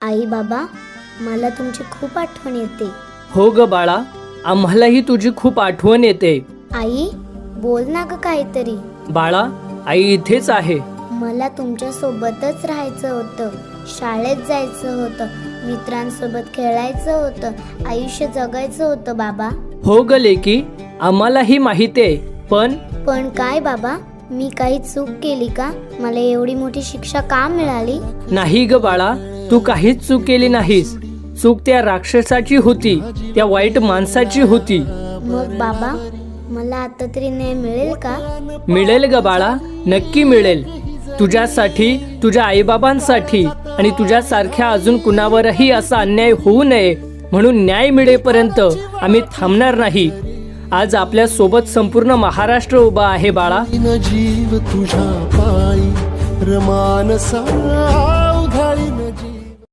आई बाबा, मला तुमची खूप आठवण येते. हो ग बाळा, आम्हालाही तुझी खूप आठवण येते. आई, बोल ना ग काहीतरी. बाळा, आई इथेच आहे. मला तुमच्या सोबतच राहायचं होतं, शाळेत जायचं होतं, मित्रांसोबत खेळायचं होतं, आयुष्य जगायचं होतं बाबा. हो ग लेकी, आम्हालाही माहिती आहे. पण काय बाबा, मी काही चूक केली का? मला एवढी मोठी शिक्षा का मिळाली? नाही ग बाळा, तू काहीच चूक केली नाहीस. चूक त्या राक्षसाची होती, त्या वाईट माणसाची होती. मग बाबा, मला आता तरी न्याय मिळेल का? मिळेल ग बाळा, नक्की मिळेल. तुझ्यासाठी, तुझ्या आईबाबांसाठी आणि तुझ्यासारख्या अजून कुणावरही असा अन्याय होऊ नये म्हणून न्याय मिळेपर्यंत आम्ही थांबणार नाही. आज आपल्या सोबत संपूर्ण महाराष्ट्र उभा आहे बाळा. जीव तुझ्या पायी रमानसा